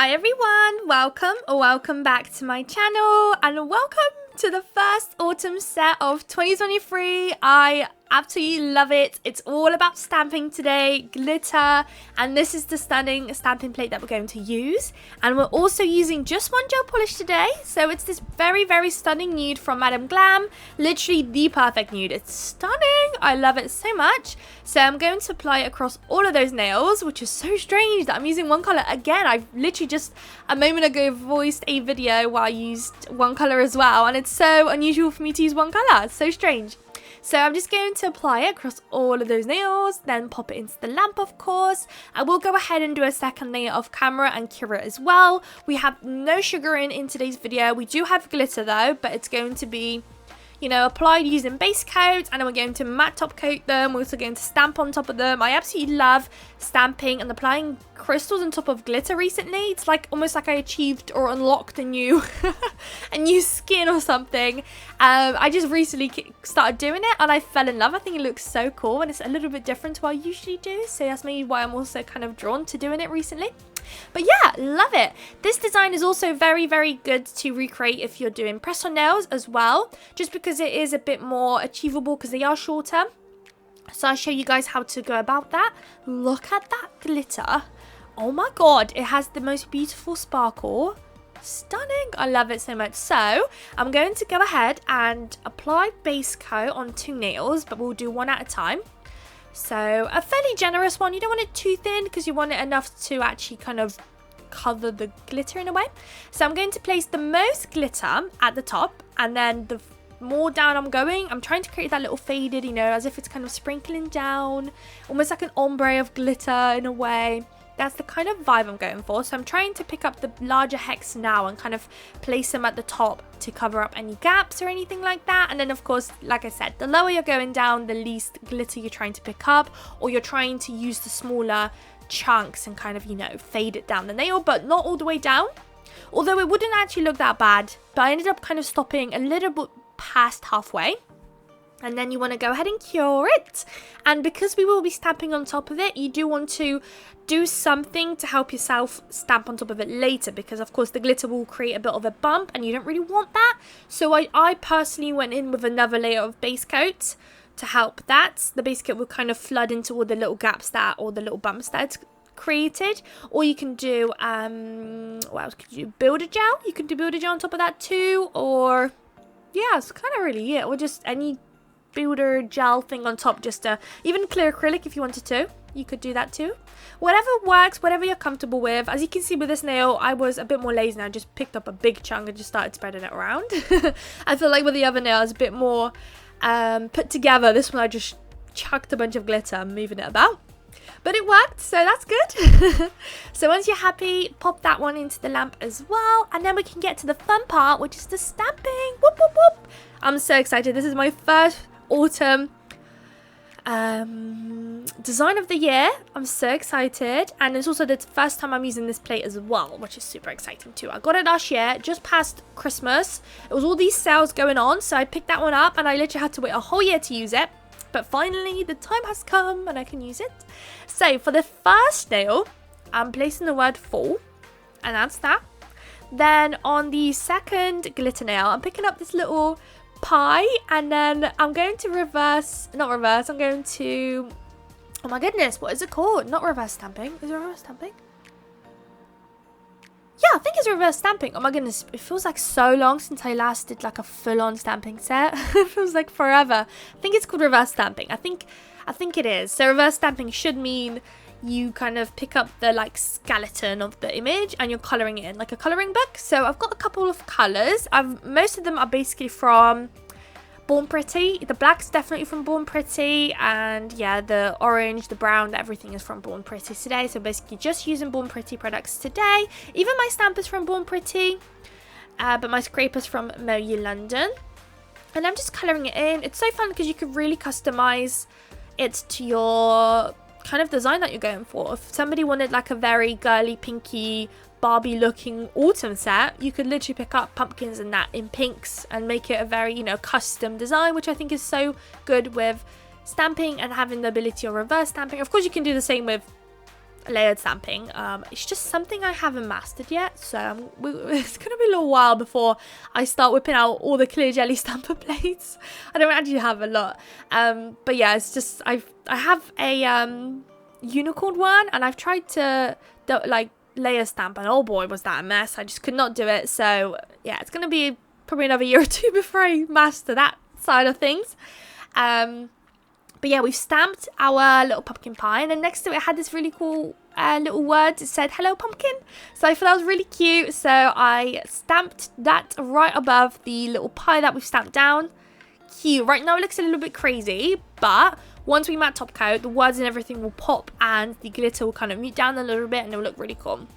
Hi everyone, welcome back to my channel and welcome to the first autumn set of 2023. I absolutely love it. It's all about stamping today, glitter, and this is the stunning stamping plate that we're going to use. And we're also using just one gel polish today, so it's this very stunning nude from Madame Glam. Literally the perfect nude. It's stunning. I love it so much. So I'm going to apply it across all of those nails, which is so strange that I'm using one color again. I've literally just a moment ago voiced a video where I used one color as well, and it's so unusual for me to use one color. It's so strange. So I'm just going to apply it across all of those nails, then pop it into the lamp, of course. I will go ahead and do a second layer of camera and cure it as well. We have no sugar in today's video. We do have glitter though, but it's going to be, you know, applied using base coat, and then we're going to matte top coat them. We're also going to stamp on top of them. I absolutely love stamping and applying crystals on top of glitter recently. It's like almost like I achieved or unlocked a new a new skin or something. I just recently started doing it and I fell in love. I think it looks so cool and it's a little bit different to what I usually do, so that's maybe why I'm also kind of drawn to doing it recently. But yeah, love it. This design is also very good to recreate if you're doing press-on nails as well, just because it is a bit more achievable because they are shorter. So I'll show you guys how to go about that. Look at that glitter. Oh my god, it has the most beautiful sparkle. Stunning. I love it so much. So I'm going to go ahead and apply base coat on two nails, but we'll do one at a time. So a fairly generous one. You don't want it too thin because you want it enough to actually kind of cover the glitter in a way. So I'm going to place the most glitter at the top, and then the more down I'm going, I'm trying to create that little faded, you know, as if it's kind of sprinkling down, almost like an ombre of glitter in a way. That's the kind of vibe I'm going for. So I'm trying to pick up the larger hex now and kind of place them at the top to cover up any gaps or anything like that. And then of course, like I said, the lower you're going down, the least glitter you're trying to pick up, or you're trying to use the smaller chunks and kind of, you know, fade it down the nail, but not all the way down. Although it wouldn't actually look that bad, but I ended up kind of stopping a little bit past halfway. And then you want to go ahead and cure it. And because we will be stamping on top of it, you do want to do something to help yourself stamp on top of it later, because of course the glitter will create a bit of a bump and you don't really want that. So I personally went in with another layer of base coat to help that. The base coat will kind of flood into all the little gaps that, or the little bumps that it's created. Or you can do, what else could you do? Builder gel. You can do builder gel on top of that too. Or, yeah, it's kind of really it. Or just any builder gel thing on top, just even clear acrylic if you wanted to, you could do that too. Whatever works, whatever you're comfortable with. As you can see with this nail, I was a bit more lazy and I just picked up a big chunk and just started spreading it around. I feel like with the other nail I was a bit more put together. This one I just chucked a bunch of glitter, moving it about, but it worked, so that's good. So once you're happy, pop that one into the lamp as well, and then we can get to the fun part, which is the stamping. Whoop whoop whoop. I'm so excited. This is my first autumn design of the year. I'm so excited, and it's also the first time I'm using this plate as well, which is super exciting too. I got it last year, just past Christmas. It was all these sales going on, so I picked that one up and I literally had to wait a whole year to use it, but finally the time has come and I can use it. So for the first nail, I'm placing the word fall, and that's that. Then on the second glitter nail, I'm picking up this little pie, and then I'm going to I'm going to, oh my goodness, what is it called? Not reverse stamping. Is it reverse stamping? Yeah, I think it's reverse stamping. Oh my goodness, it feels like so long since I last did like a full-on stamping set. It feels like forever. I think it's called reverse stamping. I think it is. So reverse stamping should mean you kind of pick up the like skeleton of the image and you're colouring it in like a colouring book. So I've got a couple of colours. Most of them are basically from Born Pretty. The black's definitely from Born Pretty, and yeah, the orange, the brown, everything is from Born Pretty today. So basically just using Born Pretty products today. Even my stamp is from Born Pretty, but my scraper's from Moyu London. And I'm just colouring it in. It's so fun because you can really customise it to your kind of design that you're going for. If somebody wanted like a very girly, pinky, Barbie looking autumn set, you could literally pick up pumpkins and that in pinks and make it a very, you know, custom design, which I think is so good with stamping and having the ability of reverse stamping. Of course you can do the same with layered stamping. It's just something I haven't mastered yet, so it's gonna be a little while before I start whipping out all the clear jelly stamper plates. I don't actually have a lot, but yeah, it's just I have a unicorn one, and I've tried to like layer stamp, and oh boy was that a mess. I just could not do it. So yeah, it's gonna be probably another year or two before I master that side of things. But yeah, we've stamped our little pumpkin pie, and then next to it had this really cool little word. It said "Hello Pumpkin," so I thought that was really cute. So I stamped that right above the little pie that we've stamped down. Cute. Right now it looks a little bit crazy, but once we matte top coat, the words and everything will pop, and the glitter will kind of mute down a little bit, and it will look really cool.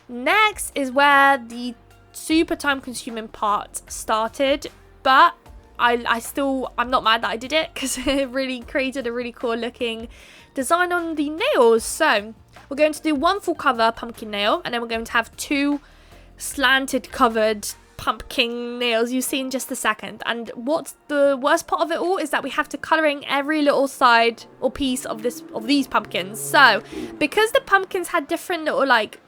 Next is where the super time consuming part started, but I'm not mad that I did it, because it really created a really cool looking design on the nails. So we're going to do one full cover pumpkin nail, and then we're going to have two slanted covered pumpkin nails you see in just a second. And what's the worst part of it all is that we have to color in every little side or piece of these pumpkins. So because the pumpkins had different little like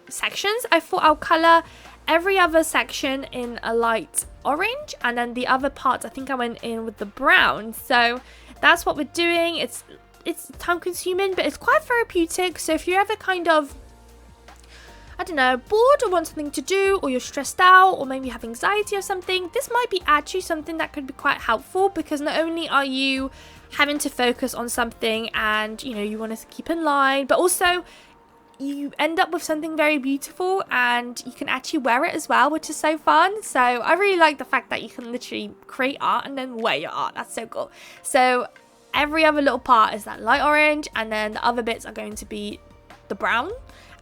sections, I thought I'll color every other section in a light orange, and then the other parts I think I went in with the brown. So that's what we're doing. It's time consuming, but it's quite therapeutic. So if you're ever kind of, I don't know, bored or want something to do, or you're stressed out, or maybe you have anxiety or something, this might be actually something that could be quite helpful, because not only are you having to focus on something and you want to keep in line, but also you end up with something very beautiful, and you can actually wear it as well, which is so fun. So I really like the fact that you can literally create art and then wear your art. That's so cool. So every other little part is that light orange, and then the other bits are going to be the brown,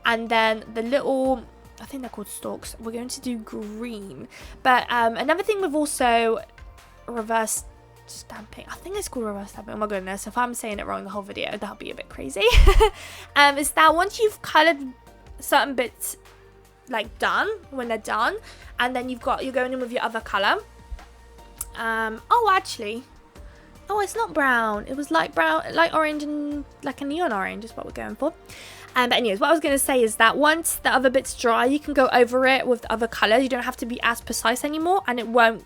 and then the little, I think they're called stalks, we're going to do green. But another thing we've also reverse stamping, I think it's called reverse stamping, oh my goodness, if I'm saying it wrong the whole video, that'll be a bit crazy. Is that once you've colored certain bits like done, when they're done, and then you're going in with your other color. Oh, it's not brown, it was light brown, light orange, and like a neon orange is what we're going for. But anyways, what I was going to say is that once the other bit's dry, you can go over it with the other colors. You don't have to be as precise anymore, and it won't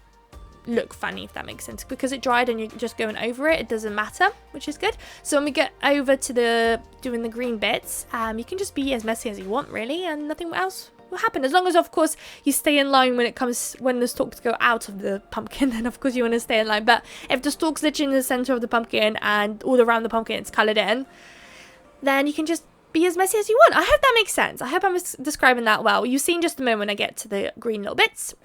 look funny, if that makes sense, because it dried and you're just going over it. It doesn't matter, which is good. So when we get over to doing the green bits, you can just be as messy as you want, really, and nothing else will happen, as long as of course you stay in line when the stalks go out of the pumpkin. Then of course you want to stay in line. But if the stalk's literally in the center of the pumpkin and all around the pumpkin it's colored in, then you can just be as messy as you want. I hope that makes sense. I hope I'm describing that well. You'll see in just a moment when I get to the green little bits.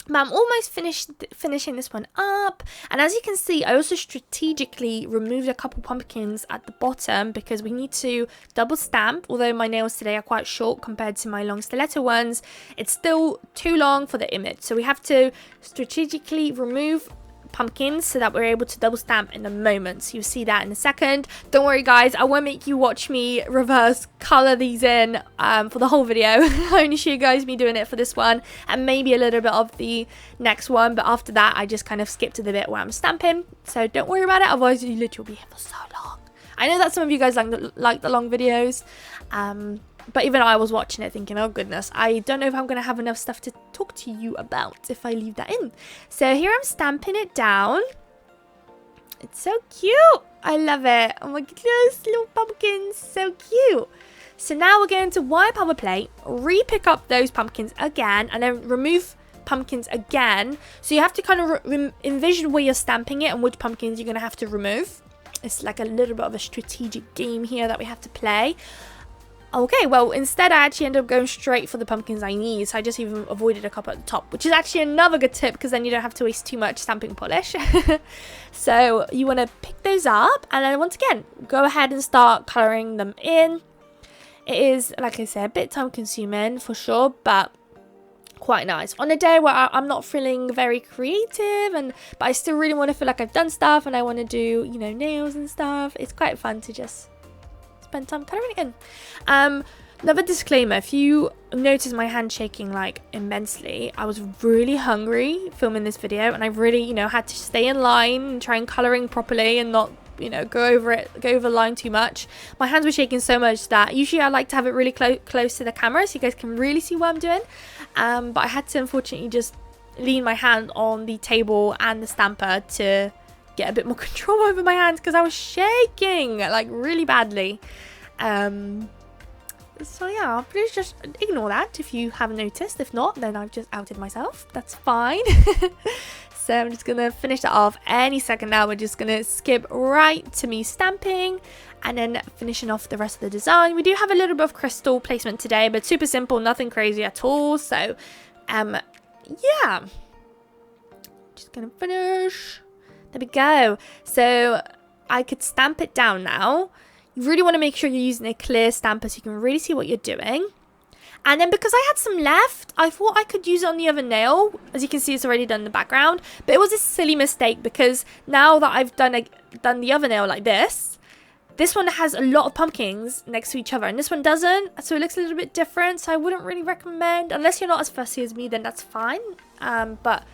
But I'm almost finishing this one up, and as you can see, I also strategically removed a couple pumpkins at the bottom because we need to double stamp. Although my nails today are quite short compared to my long stiletto ones, it's still too long for the image, so we have to strategically remove pumpkins so that we're able to double stamp in a moment. So you'll see that in a second. Don't worry guys, I won't make you watch me reverse color these in for the whole video. I only show you guys me doing it for this one and maybe a little bit of the next one, but after that I just kind of skip to the bit where I'm stamping. So don't worry about it, otherwise you literally will be here for so long. I know that some of you guys like the long videos, but even I was watching it thinking, oh goodness, I don't know if I'm going to have enough stuff to talk to you about if I leave that in. So here I'm stamping it down. It's so cute. I love it. Oh my goodness, little pumpkins. So cute. So now we're going to wipe our plate, re-pick up those pumpkins again, and then remove pumpkins again. So you have to kind of envision where you're stamping it and which pumpkins you're going to have to remove. It's like a little bit of a strategic game here that we have to play. Okay, well, instead I actually ended up going straight for the pumpkins I need, so I just even avoided a couple at the top, which is actually another good tip, because then you don't have to waste too much stamping polish. So you want to pick those up, and then once again, go ahead and start colouring them in. It is, like I said, a bit time consuming for sure, but quite nice. On a day where I'm not feeling very creative, but I still really want to feel like I've done stuff, and I want to do, you know, nails and stuff, it's quite fun to just spend time colouring it in. Another disclaimer, if you notice my hand shaking like immensely, I was really hungry filming this video, and I really, you know, had to stay in line and try and colouring properly and not you know, go over the line too much. My hands were shaking so much that usually I like to have it really close to the camera so you guys can really see what I'm doing. But I had to unfortunately just lean my hand on the table and the stamper to get a bit more control over my hands because I was shaking like really badly. So yeah, please just ignore that if you haven't noticed. If not, then I've just outed myself. That's fine. So I'm just gonna finish that off any second now. We're just gonna skip right to me stamping and then finishing off the rest of the design. We do have a little bit of crystal placement today, but super simple, nothing crazy at all. So yeah, just gonna finish. There we go. So I could stamp it down now. You really want to make sure you're using a clear stamper so you can really see what you're doing. And then because I had some left, I thought I could use it on the other nail. As you can see, it's already done in the background. But it was a silly mistake because now that I've done the other nail like this one has a lot of pumpkins next to each other and this one doesn't. So it looks a little bit different. So I wouldn't really recommend, unless you're not as fussy as me, then that's fine. But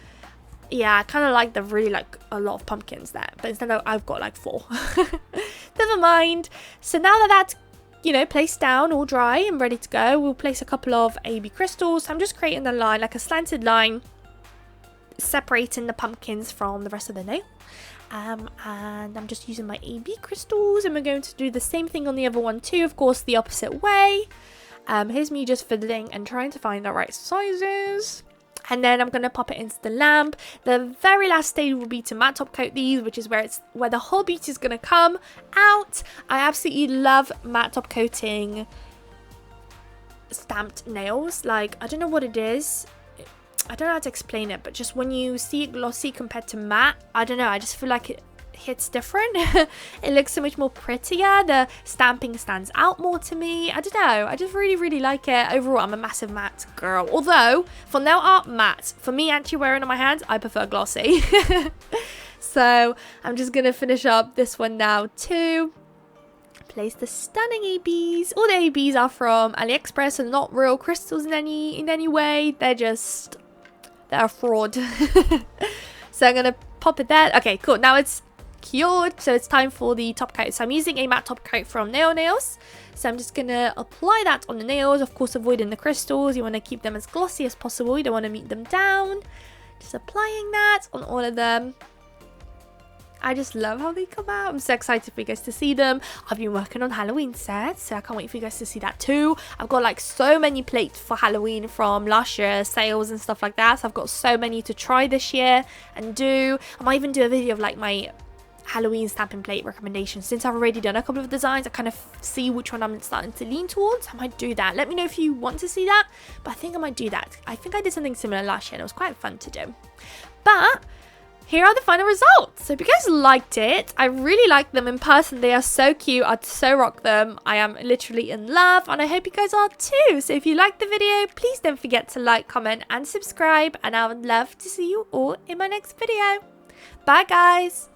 yeah, I kind of like a lot of pumpkins there. But instead I've got like 4. Never mind. So now that that's, you know, placed down, all dry and ready to go, we'll place a couple of AB crystals. So I'm just creating a line, like a slanted line, separating the pumpkins from the rest of the nail. And I'm just using my AB crystals, and we're going to do the same thing on the other one too, of course, the opposite way. Here's me just fiddling and trying to find the right sizes. And then I'm going to pop it into the lamp. The very last stage will be to matte top coat these, which is where the whole beauty is going to come out. I absolutely love matte top coating stamped nails. Like, I don't know what it is. I don't know how to explain it, but just when you see it glossy compared to matte, I don't know, I just feel like it hits different. It looks so much more prettier. The stamping stands out more to me. I don't know, I just really like it. Overall, I'm a massive matte girl, although for nail art, matte. For me, actually wearing on my hands, I prefer glossy. So I'm just gonna finish up this one now too. Place the stunning ABs. All the ABs are from AliExpress and not real crystals in any way. They're a fraud. So I'm gonna pop it there. Okay, cool. Now it's cured, so it's time for the top coat. So I'm using a matte top coat from Nails. So I'm just gonna apply that on the nails, of course avoiding the crystals. You want to keep them as glossy as possible. You don't want to meet them down. Just applying that on all of them. I just love how they come out. I'm so excited for you guys to see them. I've been working on Halloween sets, so I can't wait for you guys to see that too. I've got like so many plates for Halloween from last year, sales and stuff like that. So I've got so many to try this year and do. I might even do a video of like my Halloween stamping plate recommendations. Since I've already done a couple of designs, I kind of see which one I'm starting to lean towards. I might do that. Let me know if you want to see that, but I think I might do that. I think I did something similar last year and it was quite fun to do. But here are the final results. So if you guys liked it, I really like them in person. They are so cute. I'd so rock them. I am literally in love and I hope you guys are too. So if you liked the video, please don't forget to like, comment and subscribe, and I would love to see you all in my next video. Bye guys.